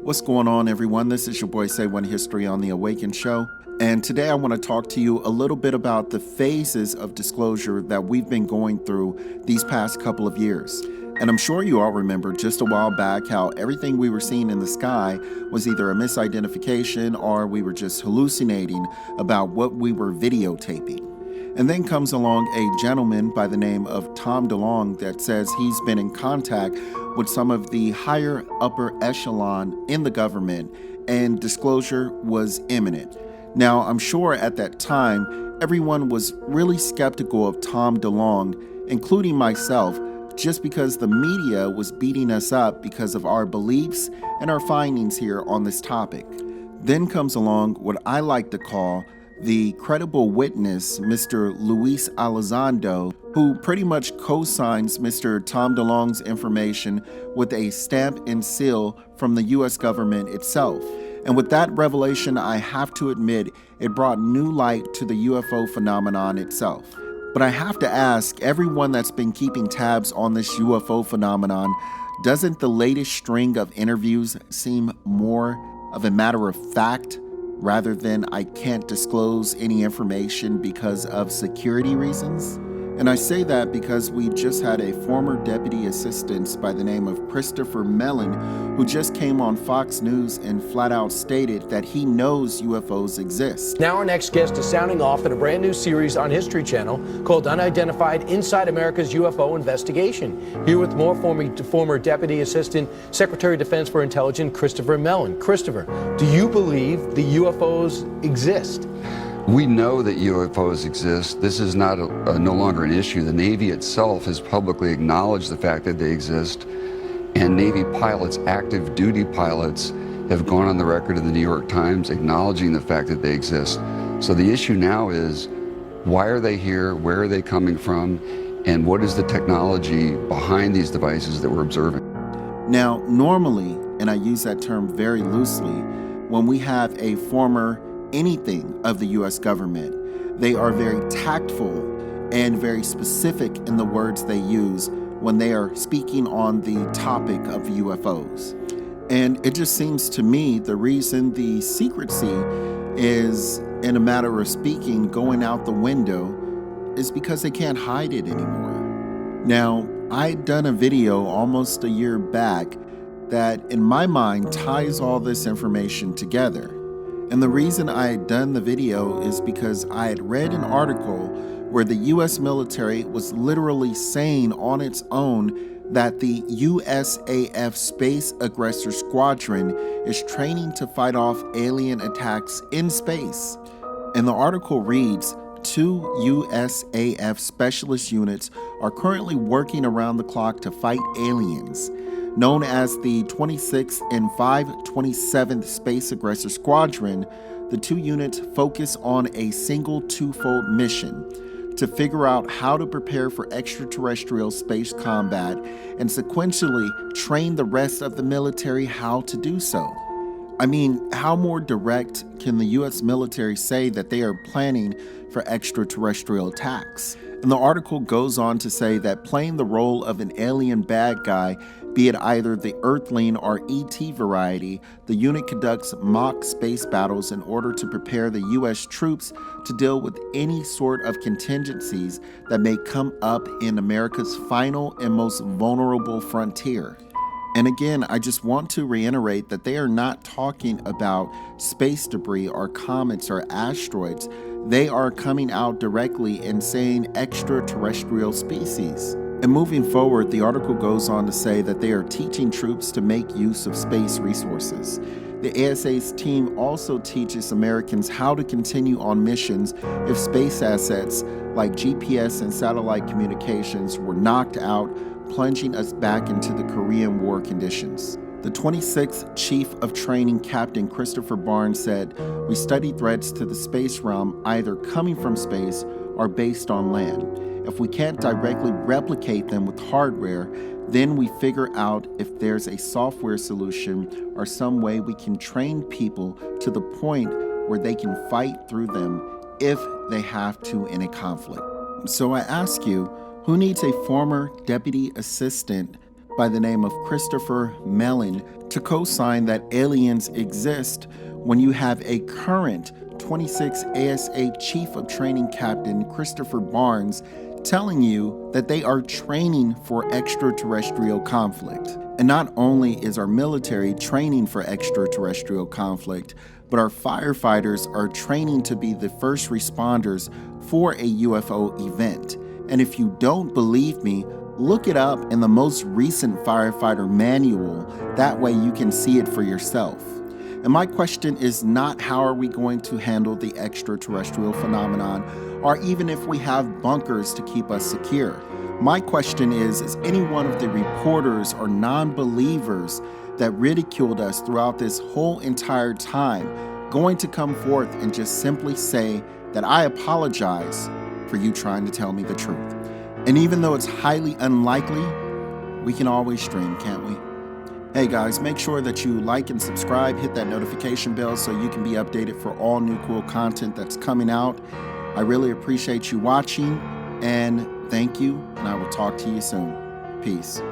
What's going on, everyone? This is your boy Say One History on the Awaken Show. And today I want to talk to you a little bit about the phases of disclosure that we've been going through these past couple of years. And I'm sure you all remember just a while back how everything we were seeing in the sky was either a misidentification or we were just hallucinating about what we were videotaping. And then comes along a gentleman by the name of Tom DeLonge that says he's been in contact with some of the higher upper echelon in the government and disclosure was imminent. Now, I'm sure at that time, everyone was really skeptical of Tom DeLonge, including myself, just because the media was beating us up because of our beliefs and our findings here on this topic. Then comes along what I like to call the credible witness, Mr. Luis Elizondo, who pretty much co-signs Mr. Tom DeLonge's information with a stamp and seal from the U.S. government itself. And with that revelation, I have to admit, it brought new light to the UFO phenomenon itself. But I have to ask everyone that's been keeping tabs on this UFO phenomenon, doesn't the latest string of interviews seem more of a matter of fact rather than I can't disclose any information because of security reasons? And I say that because we just had a former deputy assistant by the name of Christopher Mellon who just came on Fox News and flat out stated that he knows UFOs exist. Now our next guest is sounding off in a brand new series on History Channel called Unidentified Inside America's UFO Investigation. Here with more former Deputy Assistant Secretary of Defense for Intelligence Christopher Mellon. Christopher, do you believe the UFOs exist? We know that UFOs exist. This is not no longer an issue. The Navy itself has publicly acknowledged the fact that they exist, and Navy pilots, active duty pilots, have gone on the record in the New York Times acknowledging the fact that they exist. So the issue now is, why are they here? Where are they coming from? And what is the technology behind these devices that we're observing? Now, normally, and I use that term very loosely, when we have a former anything of the U.S. government, they are very tactful and very specific in the words they use when they are speaking on the topic of UFOs. And it just seems to me the reason the secrecy is, in a matter of speaking, going out the window is because they can't hide it anymore. Now, I'd done a video almost a year back that, in my mind, ties all this information together. And the reason I had done the video is because I had read an article where the U.S. military was literally saying on its own that the USAF Space Aggressor Squadron is training to fight off alien attacks in space. And the article reads, 2 USAF specialist units are currently working around the clock to fight aliens. Known as the 26th and 527th Space Aggressor Squadron, the two units focus on a single twofold mission to figure out how to prepare for extraterrestrial space combat and sequentially train the rest of the military how to do so. I mean, how more direct can the U.S. military say that they are planning for extraterrestrial attacks? And the article goes on to say that playing the role of an alien bad guy, be it either the Earthling or ET variety, the unit conducts mock space battles in order to prepare the U.S. troops to deal with any sort of contingencies that may come up in America's final and most vulnerable frontier. And again, I just want to reiterate that they are not talking about space debris or comets or asteroids. They are coming out directly and saying extraterrestrial species. And moving forward, the article goes on to say that they are teaching troops to make use of space resources. The ASA's team also teaches Americans how to continue on missions if space assets like GPS and satellite communications were knocked out, plunging us back into the Korean War conditions. The 26th Chief of Training Captain Christopher Barnes said, "We study threats to the space realm either coming from space or based on land. If we can't directly replicate them with hardware, then we figure out if there's a software solution or some way we can train people to the point where they can fight through them if they have to in a conflict." So I ask you, who needs a former deputy assistant by the name of Christopher Mellon to co-sign that aliens exist when you have a current 26 ASA Chief of Training Captain Christopher Barnes telling you that they are training for extraterrestrial conflict. And not only is our military training for extraterrestrial conflict, but our firefighters are training to be the first responders for a UFO event. And if you don't believe me, look it up in the most recent firefighter manual. That way you can see it for yourself. And my question is not how are we going to handle the extraterrestrial phenomenon, or even if we have bunkers to keep us secure. My question is any one of the reporters or non-believers that ridiculed us throughout this whole entire time going to come forth and just simply say that I apologize for you trying to tell me the truth? And even though it's highly unlikely, we can always stream, can't we? Hey guys, make sure that you like and subscribe, hit that notification bell so you can be updated for all new cool content that's coming out. I really appreciate you watching, and thank you, and I will talk to you soon. Peace.